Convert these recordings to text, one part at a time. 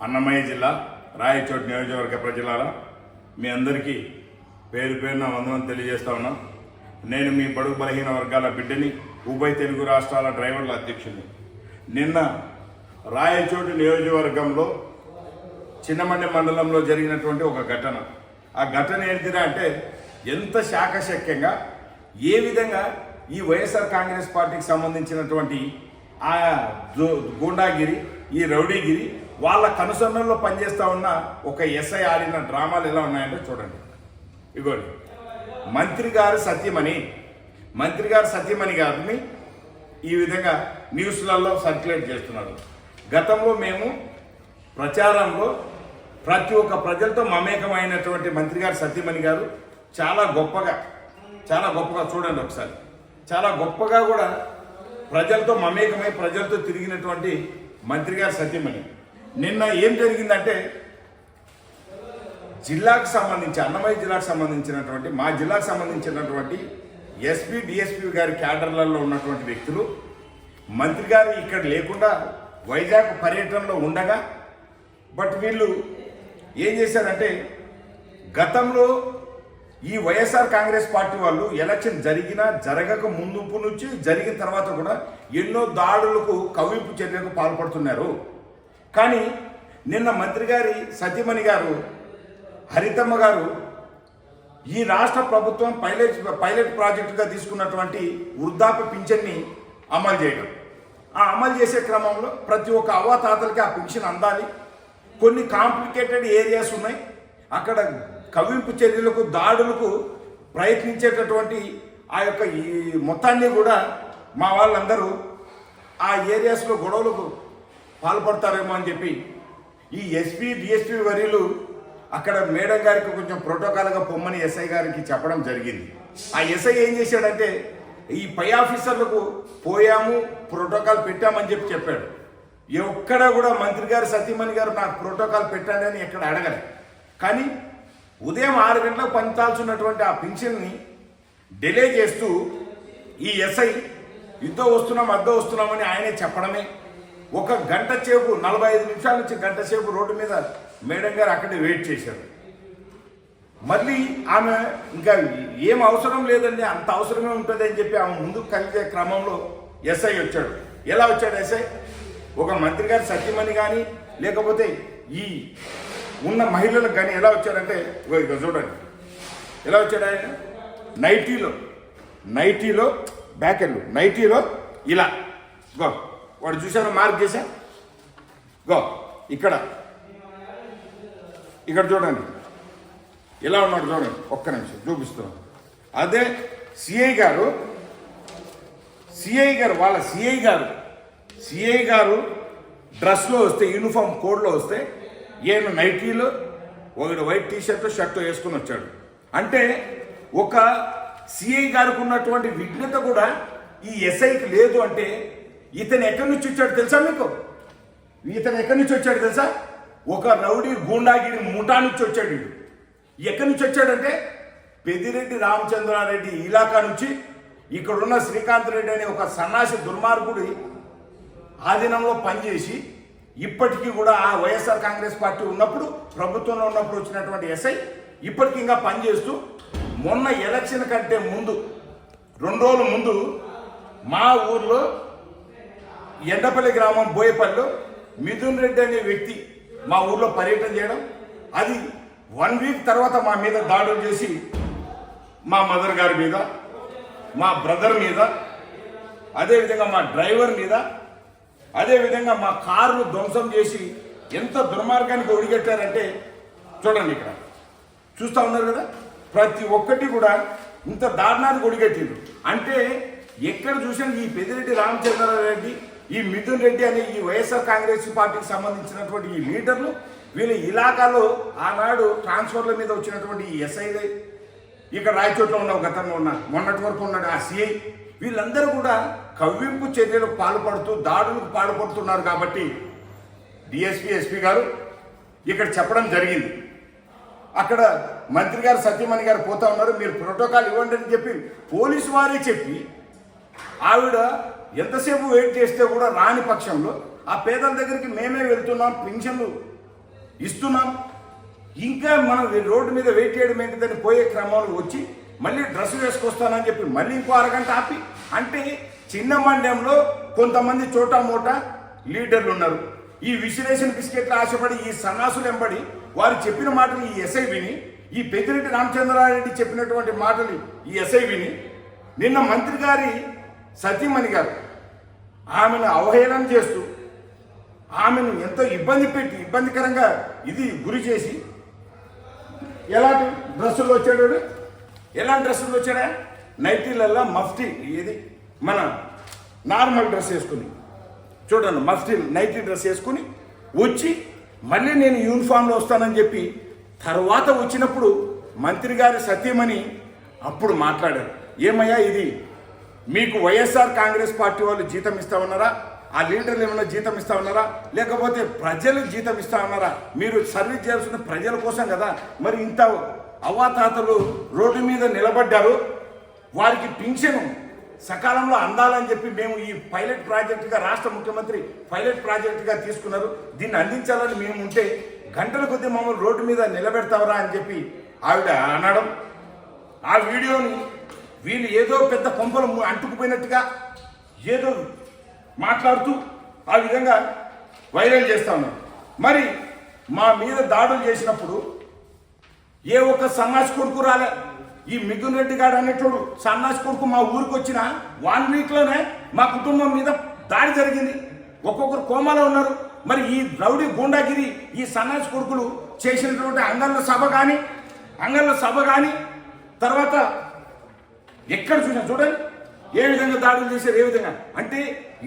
అన్నమయ్య జిల్లా రాయచోటి నియోజకవర్గ ప్రజలారా మీ అందరికీ పేరు పేరున వందనం తెలియజేస్తా ఉన్నా. నేను మీ బడుగు బలహీన వర్గాల బిడ్డని, ఉభయ తెలుగు రాష్ట్రాల డ్రైవర్ల అధ్యక్షుడిని. నిన్న రాయచోటి నియోజకవర్గంలో చిన్నమండి మండలంలో జరిగినటువంటి ఒక ఘటన. ఆ ఘటన ఏంటిదా అంటే ఎంత శాఖశక్యంగా ఏ విధంగా ఈ వైఎస్ఆర్ కాంగ్రెస్ పార్టీకి సంబంధించినటువంటి ఆ గూండాగిరి, ఈ రౌడీగిరి వాళ్ళ కనుసన్నల్లో పనిచేస్తూ ఉన్న ఒక ఎస్ఐ ఆడిన డ్రామాలు ఎలా ఉన్నాయంటే చూడండి. ఇగోండి, మంత్రి గారు సత్యమణి గారిని ఈ విధంగా న్యూస్లలో సర్క్యులేట్ చేస్తున్నారు. గతంలో మేము ప్రచారంలో ప్రతి ఒక్క ప్రజలతో మమేకమైనటువంటి మంత్రి గారు సత్యమణి గారు చాలా గొప్పగా చూడండి ఒకసారి, చాలా గొప్పగా కూడా ప్రజలతో మమేకమై ప్రజలతో తిరిగినటువంటి మంత్రి గారు సత్యమణి. నిన్న ఏం జరిగిందంటే జిల్లాకు సంబంధించి, అన్నమయ్య జిల్లాకు సంబంధించినటువంటి, మా జిల్లాకు సంబంధించినటువంటి ఎస్పీ డిఎస్పీ గారి క్యాడర్లలో ఉన్నటువంటి వ్యక్తులు మంత్రి గారు ఇక్కడ లేకుండా వైజాగ్ పర్యటనలో ఉండగా, బట్ వీళ్ళు ఏం చేశారంటే గతంలో ఈ వైఎస్ఆర్ కాంగ్రెస్ పార్టీ వాళ్ళు ఎలక్షన్ జరగక ముందు నుంచి జరిగిన తర్వాత కూడా ఎన్నో దాడులకు, కవ్వింపు చర్యలకు పాల్పడుతున్నారు. కానీ నిన్న మంత్రి గారి సత్యమణి గారు, హరితమ్మ గారు ఈ రాష్ట్ర ప్రభుత్వం పైలట్ ప్రాజెక్టుగా తీసుకున్నటువంటి వృద్ధాప్య పింఛన్ని అమలు చేయడం, ఆ అమలు చేసే క్రమంలో ప్రతి ఒక్క అవ్వాతాతలకి ఆ పింఛన్ అందాలి. కొన్ని కాంప్లికేటెడ్ ఏరియాస్ ఉన్నాయి, అక్కడ కవ్వింపు చర్యలకు, దాడులకు ప్రయత్నించేటటువంటి ఆ యొక్క ఈ మొత్తాన్ని కూడా మా వాళ్ళందరూ ఆ ఏరియాస్లో గొడవలకు పాల్పడతారేమో అని చెప్పి ఈ ఎస్పీ డిఎస్పీ వర్యులు అక్కడ మేడం గారికి కొంచెం ప్రోటోకాల్గా పొమ్మని ఎస్ఐ గారికి చెప్పడం జరిగింది. ఆ ఎస్ఐ ఏం చేశాడంటే ఈ పై ఆఫీసర్లకు పోయాము, ప్రోటోకాల్ పెట్టామని చెప్పాడు. ఎక్కడా కూడా మంత్రి గారు సత్యమణి గారు నాకు ప్రోటోకాల్ పెట్టండి అని ఎక్కడ అడగలే. కానీ ఉదయం 6 గంటలకు పంచాల్సినటువంటి ఆ పింఛన్ని డిలే చేస్తూ ఈ ఎస్ఐ ఇద్దో వస్తున్నామని ఆయనే చెప్పడమే. ఒక గంట సేపు, 45 నిమిషాల నుంచి గంట సేపు రోడ్డు మీద మేడం గారు అక్కడే వెయిట్ చేశారు. మళ్ళీ ఆమె ఇంకా ఏం అవసరం లేదండి, అంత అవసరమే ఉంటుంది అని చెప్పి ఆమె ముందుకు కలిగే క్రమంలో ఎస్ఐ వచ్చాడు. ఎలా వచ్చాడు ఎస్ఐ? ఒక మంత్రి గారు సత్యమణి కానీ లేకపోతే ఈ ఉన్న మహిళలకు కానీ ఎలా వచ్చాడంటే ఇక చూడండి ఎలా వచ్చాడు ఆయన. నైటీలో బ్యాకెళ్ళు, నైటీలో ఇలా గో, వాడు చూసారో మార్క్ చేశా, గో ఇక్కడ చూడండి ఎలా ఉన్నాడు చూడండి. ఒక్క నిమిషం చూపిస్తున్నాం. అదే సిఐ గారు వాళ్ళ సిఐ గారు డ్రెస్లో వస్తే, యూనిఫామ్ కోడ్లో వస్తే, ఈయన నైటీలో ఒకటి వైట్ టీషర్ట్ షర్ట్ వేసుకుని వచ్చాడు. అంటే ఒక సిఐ గారికి ఉన్నటువంటి విఘ్నత కూడా ఈ ఎస్ఐకి లేదు. అంటే ఇతను ఎక్కడి నుంచి వచ్చాడు తెలుసా మీకు? ఒక రౌడీ గూండాగిరి ముఠా నుంచి వచ్చాడు. ఎక్కడి నుంచి వచ్చాడంటే పెద్దిరెడ్డి రామచంద్రారెడ్డి ఇలాకా నుంచి ఇక్కడున్న శ్రీకాంత్ రెడ్డి అనే ఒక సన్నాసి దుర్మార్గుడి ఆధీనంలో పనిచేసి ఇప్పటికీ కూడా ఆ వైఎస్ఆర్ కాంగ్రెస్ పార్టీ ఉన్నప్పుడు, ప్రభుత్వంలో ఉన్నప్పుడు వచ్చినటువంటి ఎస్ఐ ఇప్పటికీ ఇంకా పనిచేస్తూ మొన్న ఎలక్షన్ కంటే ముందు 2 రోజుల ముందు మా ఊర్లో ఎండపల్లి గ్రామం బోయపల్లిలో మిథున్ రెడ్డి అనే వ్యక్తి మా ఊర్లో పర్యటన చేయడం, అది 1 వీక్ తర్వాత మా మీద దాడులు చేసి మా మదర్ గారి మీద, మా బ్రదర్ మీద, అదేవిధంగా మా డ్రైవర్ మీద, అదేవిధంగా మా కారును ధ్వంసం చేసి ఎంత దుర్మార్గానికి ఒడిగట్టారంటే చూడండి, ఇక్కడ చూస్తూ ఉన్నారు కదా. ప్రతి ఒక్కటి కూడా ఇంత దారుణానికి ఒడిగట్టిండు. అంటే ఎక్కడ చూసినా ఈ పెద్దిరెడ్డి రామచంద్రారెడ్డి, ఈ మిథున్ రెడ్డి అనే ఈ వైఎస్ఆర్ కాంగ్రెస్ పార్టీకి సంబంధించినటువంటి ఈ లీడర్లు, వీళ్ళ ఇలాకాలో ఆనాడు ట్రాన్స్ఫర్ల మీద వచ్చినటువంటి ఈ ఎస్ఐలే, ఇక్కడ రాయచోట్లో ఉన్న గతంలో మొన్నటి వరకు ఉన్నాడు ఆ సిఐ, వీళ్ళందరూ కూడా కవ్వింపు చర్యలకు పాల్పడుతూ దాడులకు పాల్పడుతున్నారు. కాబట్టి డిఎస్పీ, ఎస్పీ గారు ఇక్కడ చెప్పడం జరిగింది. అక్కడ మంత్రి గారు సత్యమణి గారు పోతా ఉన్నారు, మీరు ప్రోటోకాల్ ఇవ్వండి అని చెప్పి పోలీసు వారే చెప్పి ఆవిడ ఎంతసేపు వెయిట్ చేస్తే కూడా రాని పక్షంలో ఆ పేదల దగ్గరికి మేమే వెళ్తున్నాం, పెన్షన్లు ఇస్తున్నాం. ఇంకా మనం రోడ్డు మీద వెయిట్ చేయడం ఏంటిదని పోయే క్రమంలో వచ్చి మళ్ళీ డ్రెస్ వేసుకొస్తానని చెప్పి మళ్ళీ ఇంకో అరగంట ఆపి, అంటే చిన్న మండ్యంలో కొంతమంది చోటా మోటా లీడర్లు ఉన్నారు. ఈ విశ్లేషణ బిస్కెట్లు ఆశపడి ఈ సన్నాసులు వెంబడి వారు చెప్పిన మాటలు ఈ ఎస్ఐ విని, ఈ పెద్దిరెడ్డి రామచంద్రారెడ్డి చెప్పినటువంటి మాటలు ఈ ఎస్ఐ విని, నిన్న మంత్రి గారి సతీమణి గారు ఆమెను అవహేళన చేస్తూ ఆమెను ఎంతో ఇబ్బందికరంగా ఇది గురి చేసి ఎలాంటి డ్రెస్సులు వచ్చాడు, ఎలాంటి డ్రెస్సులు వచ్చాడా, నైటీలల్లా మఫ్టీ, ఇది మన నార్మల్ డ్రెస్ వేసుకుని చూడండి, మఫ్టీ నైటీ డ్రెస్ వేసుకుని వచ్చి మళ్ళీ నేను యూనిఫామ్లో వస్తానని చెప్పి తర్వాత వచ్చినప్పుడు మంత్రి గారి సత్యమని అప్పుడు మాట్లాడారు. ఏమయ్యా ఇది మీకు వైఎస్ఆర్ కాంగ్రెస్ పార్టీ వాళ్ళు జీతం ఇస్తా ఉన్నారా, ఆ లీడర్లు ఏమైనా జీతం ఇస్తా ఉన్నారా, లేకపోతే ప్రజలు జీతం ఇస్తా ఉన్నారా? మీరు సర్వీస్ చేయాల్సిన ప్రజల కోసం కదా. మరి ఇంత అవ్వాతాతలు రోడ్డు మీద నిలబడ్డారు, వారికి పింఛను సకాలంలో అందాలని చెప్పి మేము ఈ పైలట్ ప్రాజెక్టుగా రాష్ట్ర ముఖ్యమంత్రి పైలట్ ప్రాజెక్టుగా తీసుకున్నారు, దీన్ని అందించాలని మేము ఉంటే గంటల కొద్దీ మమ్మల్ని రోడ్డు మీద నిలబెడతావరా అని చెప్పి ఆవిడ అనడం, ఆ వీడియోని వీళ్ళు ఏదో పెద్ద కొంపలు అంటుకుపోయినట్టుగా ఏదో మాట్లాడుతూ ఆ విధంగా వైరల్ చేస్తా ఉన్నారు. మరి మా మీద దాడులు చేసినప్పుడు ఏ ఒక్క సన్నాసి కొడుకు రాలే. ఈ మిథున్ రెడ్డి గారు అనేటోడు సన్నాసి కొడుకు మా ఊరికి వచ్చిన 1 వీక్లోనే మా కుటుంబం మీద దాడి జరిగింది. ఒక్కొక్కరు కోమాలో ఉన్నారు. మరి ఈ రౌడీ గూండాగిరి ఈ సన్నాసి కొడుకులు చేసినటువంటి అంగళ్ళ సభ కానీ తర్వాత ఎక్కడ చూసినా చూడండి ఏ విధంగా దాడులు చేశారు, ఏ విధంగా అంటే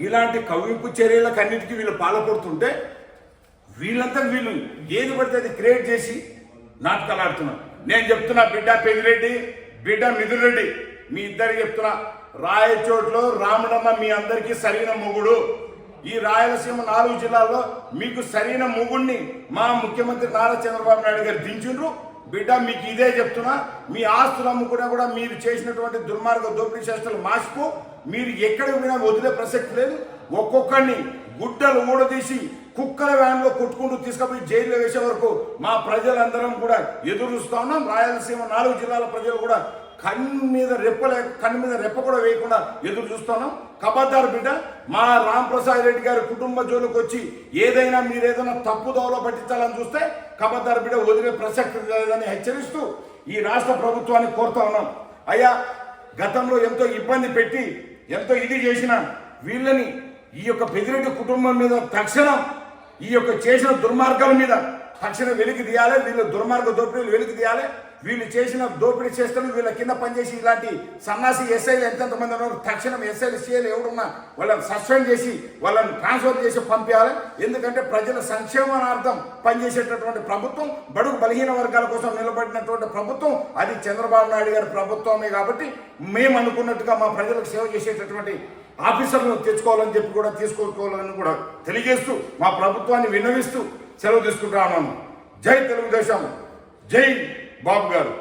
ఇలాంటి కవ్వింపు చర్యలకు అన్నిటికీ వీళ్ళు పాల్పడుతుంటే వీళ్ళు ఏది పడితే అది క్రియేట్ చేసి నాటకాలు ఆడుతున్నారు. నేను చెప్తున్నా, బిడ్డ పెద్దిరెడ్డి, బిడ్డ మిథున్ రెడ్డి, మీ ఇద్దరికి చెప్తున్నా, రాయచోట్లో రామడమ్మ మీ అందరికీ సరైన మొగుడు. ఈ రాయలసీమ 4 జిల్లాల్లో మీకు సరైన మొగుడిని మా ముఖ్యమంత్రి నారా చంద్రబాబు నాయుడు గారు దించుండ్రు. బిడ్డ మీకు ఇదే చెప్తున్నా, మీ ఆస్తులు అమ్ముకున్నా కూడా మీరు చేసినటువంటి దుర్మార్గ దోపిడీ చేష్టలు మాసిపో, మీరు ఎక్కడికి పోయినా వదిలే ప్రసక్తి లేదు. ఒక్కొక్కరిని గుడ్డలు ఊడదీసి కుక్కల వ్యాన్లో కొట్టుకుంటూ తీసుకుపోయి జైల్లో వేసే వరకు మా ప్రజలందరం కూడా ఎదురు చూస్తా ఉన్నాం. రాయలసీమ 4 జిల్లాల ప్రజలు కూడా కన్ను మీద రెప్ప కూడా వేయకుండా ఎదురు చూస్తున్నాం. ఖబర్దార్ బిడ్డ, మా రాంప్రసాద్ రెడ్డి గారి కుటుంబ జోలికి వచ్చి ఏదైనా మీరేదైనా తప్పుదోవలో పట్టించాలని చూస్తే ఖబర్దార్ బిడ్డ వదిలే ప్రసక్తి లేదని హెచ్చరిస్తూ ఈ రాష్ట్ర ప్రభుత్వాన్ని కోరుతా ఉన్నాం. అయ్యా, గతంలో ఎంతో ఇబ్బంది పెట్టి ఎంతో ఇది చేసిన వీళ్ళని ఈ యొక్క పెద్దిరెడ్డి కుటుంబం మీద తక్షణం ఈ యొక్క చేసిన దుర్మార్గాల మీద తక్షణం వెలికి తీయాలి. వీళ్ళు దుర్మార్గ దోపిడీలు వెలికి తీయాలి. వీళ్ళు చేసిన దోపిడీ చేస్తారు, వీళ్ళ కింద పనిచేసి ఇలాంటి సన్నాసి ఎస్ఐలు ఎంతెంతమంది ఉన్నారు, తక్షణం ఎస్ఐలు సీఐలు ఎవడున్నా వాళ్ళని సస్పెండ్ చేసి వాళ్ళని ట్రాన్స్ఫర్ చేసి పంపించాలి. ఎందుకంటే ప్రజల సంక్షేమార్థం పనిచేసేటటువంటి ప్రభుత్వం, బడుగు బలహీన వర్గాల కోసం నిలబడినటువంటి ప్రభుత్వం అది చంద్రబాబు నాయుడు గారి ప్రభుత్వమే. కాబట్టి మేము అనుకున్నట్టుగా మా ప్రజలకు సేవ చేసేటటువంటి ఆఫీసర్లను తెచ్చుకోవాలని చెప్పి కూడా తీసుకోవాలని కూడా తెలియజేస్తూ మా ప్రభుత్వాన్ని విన్నవిస్తూ సెలవు తీసుకుంటా ఉన్నాను. జై తెలుగుదేశం, జై బాబు గారు.